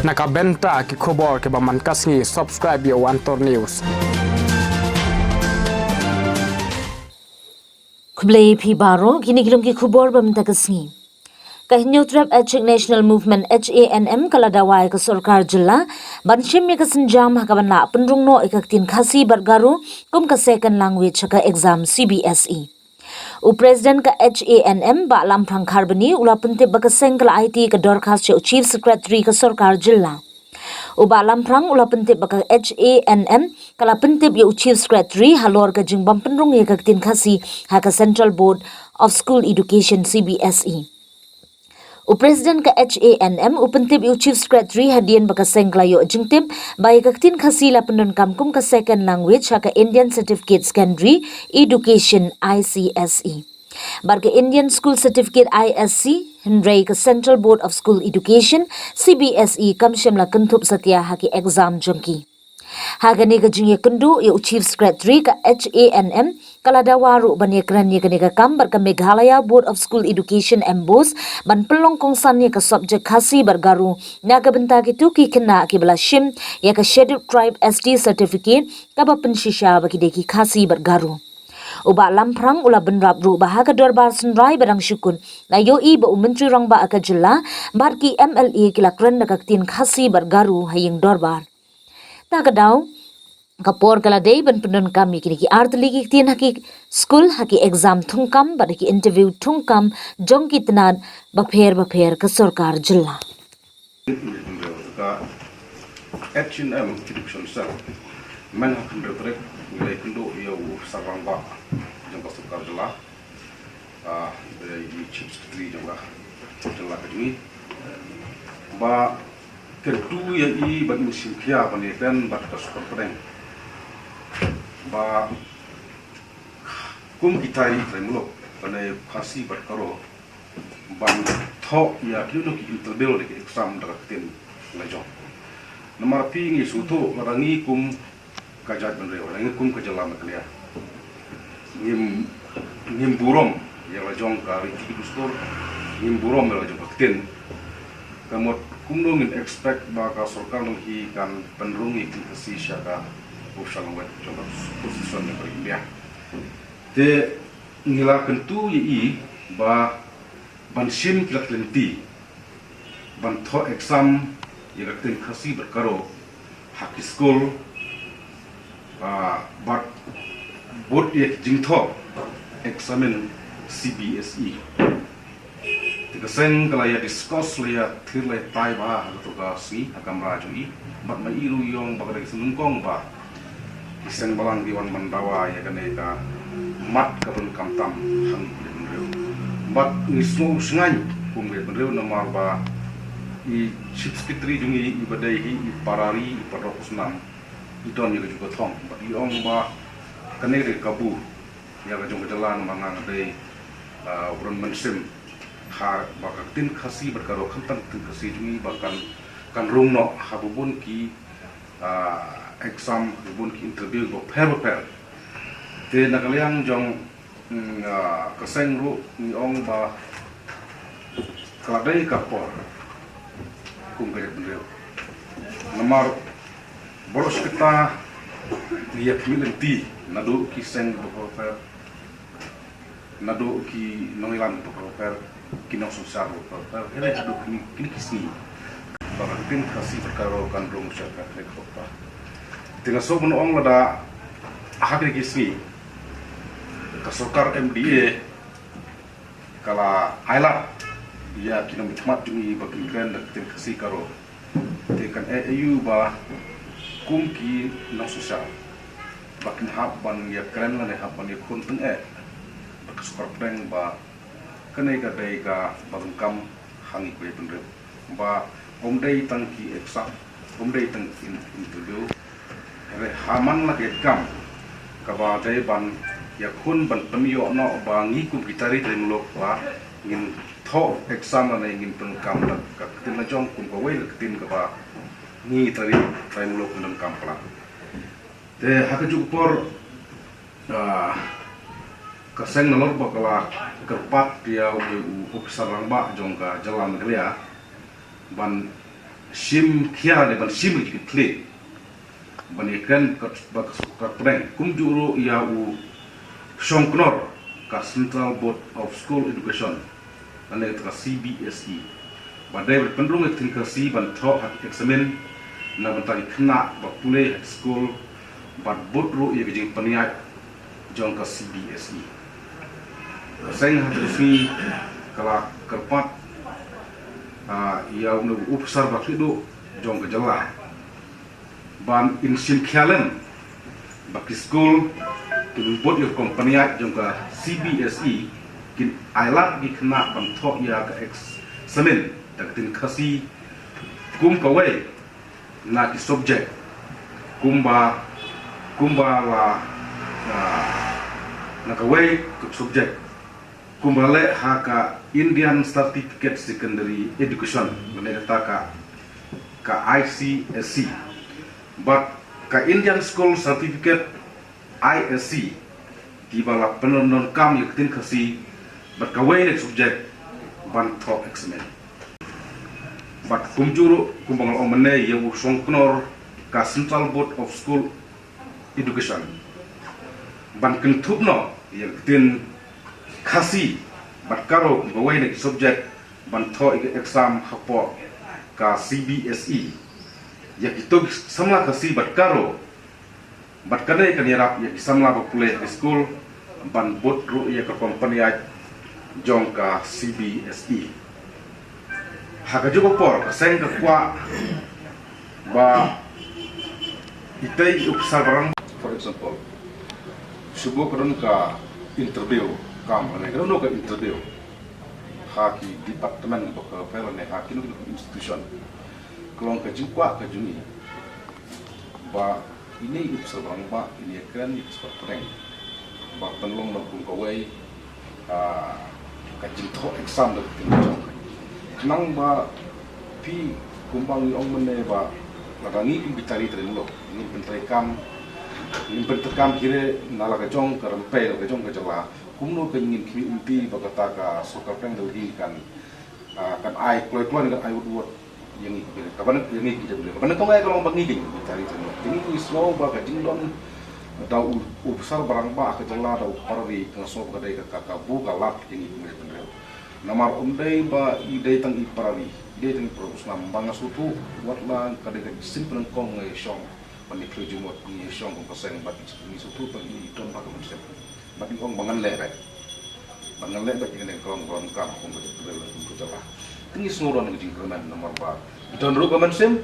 Nakabenta ki khobor ke baman kasngi subscribe yo Antor News. Kublai phi baro kini kilom ki khubor bam takasngi. Kahinyo trap Achik National Movement HANM kaladawai ke Sarkar Jilla banshim me kasenjam hakaban la penrung no ikaktin khasi bargaru kum ka second language ka exam CBSE. President ka HANM ba lamprang kharbani ula pente bakaseng kala IT ka dorkhas che Chief Secretary ka Sarkar Jilla. Uba lamprang ula pentip baka HANM kala pentip ya Chief Secretary halor ka jingbam penrung ya kaktin khasi haka Central Board of School Education CBSE. President ka HANM upentip ya Chief Secretary hadian baka sengkla yo jingtip bai kaktin khasi la pendon kamkum ka second language haka Indian Certificate Secondary Education ICSE. Barga Indian School Certificate ISC Hindray ka Central Board of School Education CBSE kamshem la kentup satya haki exam jongki. Hagani ka jingye kendu ya Chief Secretary ka HANM kaladawaru banya keranya kani ka kambar ka Meghalaya Board of School Education MBOS ban pelong kongsannya ka subjek khasi bargaru naga benta ki tuki kena ki bala shim ya ka Scheduled Tribe ST Certificate ka ba penshisha baki deki khasi bargaru. Uba lamprang ula benrap ru bahaga dorbar senrai barang syukun na yoi ba menteri rang ba aka jela barki MLA kila kren na kaktin khasi bargaru haying dorbar ta kadau kapor kala dei ban pendon kami kini ki artli ki tin haki school haki exam thungkam barki interview thungkam jong ki tnad bapher ka sarkar jela H&M Education Cell man hakan retrek nilai kendo ia sarang ba jangka sarkar jela dari Chief Secretary jangka kini ba kedua ia i bagi musim kia penelitian bat kasukar pedeng ba kum kita ini termuluk panai khasi berkaro ban tho ia kilo ki interbil de exam dakatin lajong nomor pi ngi suto rangi kum kajat benrew rangi kum kajalam kaliya ngim burom yang lajong ka riti kustor ngim burom yang lajong katin kamot kumdong in expect baka sarkar nang hi kan penrungi kasi siya ka usalang wet coba posisyon ng India te ngila kentu yi ba bansim kilaklenti ban tho exam yagakten kasi berkaro haki school but board yek jingtho examen CBSE kaseng kalau ya discuss lihat thirlai tai ba atau ka si akam rajui bat mai iru yong bagrai senungkong ba kiseng balang diwan mandawa ya kane ka mat ka bun kamtam hang benreu bat ngisno sengai kum benreu nomor ba I Chief Secretary jungi ibadai hi parari padokusnam idon ya juga thong bat yong ba kane re kabu ya ka jong jalan mangang dei urun mensim har bakal tin khasi berkaro khantan tin khasi jungi bahkan kan rungno habubun ki exam habubun ki interview go per te nakaliang jong kaseng ru ni ong ba kladai kapor kum gere benreu nomor bolos kita dia milenti nadu ki seng go per nadu ki noilan go per kinong susah per hele adu kini kisni baratin khasi perkara kan rong syaka rekota tinggal so menong lada hakri kisni kasokar MDA kala ailat dia kinong mitmat jungi bagikan tin khasi karo tekan AU ba kumki nong susah bakin haban ya keren la haban ya kunteng bakasokar peng ba kenai ka dai ka bagam hangi kwe benreu ba omdai tangki exam omdai tangki interview re haman la ke kam ka ba dai ban ya khun ban pamio no ba ngi kum kitari dai lok ba ngin tho exam na ngin pen kam la ka tin la jong kum ko wei la tin ka ba ngi tari dai lok pen kam pla te hakaju por kaseng nomor bakala kerpat dia officer rangba jongka jalan kaliya ban sim kia de ban sim ki kle ban ikan ka preng kum juro ia u Songknor ka Central Board of School Education ane ka CBSE badai berpendrung ektinkasi ban tho hak eksamen na ban tari kena bakule school bad bodro ia gejing paniat jong ka CBSE seng hadfi kala kerpat ia unu upsar bakido jong ka jala ban insin khialen baki school kin bot your company jong ka CBSE kin ailat gi kena ban tho ia ka examen tak tin khasi kum kawai na ki subject kumba la na kawai ke subject kumba le ha ka Indian Certificate Secondary Education mene ka ICSC but ka Indian School Certificate ISC di bala penon kam yak tin khasi but kawai ne subject ban tho examen but kumjuru kumbangal omene yang Songknor ka Central Board of School Education ban kentupno yang tin khasi bat karo bawai ne subject ban tho exam hapo ka CBSE ya itu samla khasi bat karo bat kadai kan yarap ya samla bakule school ban bot ru ya ka company jong ka CBSE haka juga por seng ke kwa ba itai upsar barang for example subuh kadon ka interview kam ne kadon ka interview haki department ka pel ne haki no institution kelong ka jukwa ka juni ba ini upsar barang ba ini kan expert rank ba penlong no kum kawai ka jinto exam dak tin nang ba pi kumbang ong mene ba lagangi pi bitari trenlo ni pentekam kire nala ka jong ka rampe ka jong ka jala kumno ka ngin kimi umpi ba kata ka sokar peng dali kan ai kloi kan ai wot yang ikut kapan yang ikut boleh kapan kau ngai kalau bangi ding bitari trenlo ini slow ba ka jingdon atau ubesar barang ba ka jala atau parwi ka so ka dai ka bu ka lap yang ikut trenlo namar umdai ba idai tang iparawi idai tang pros nam banga sutu watla kadai simple kong ngai shong pani klujumot ni shong kong paseng bat ni sutu pani ton ba kam sep bat ni kong bangan le bat ni kong kam kong ba tu jala tingi snoron ngi jingkreman namar ba don ru kaman sem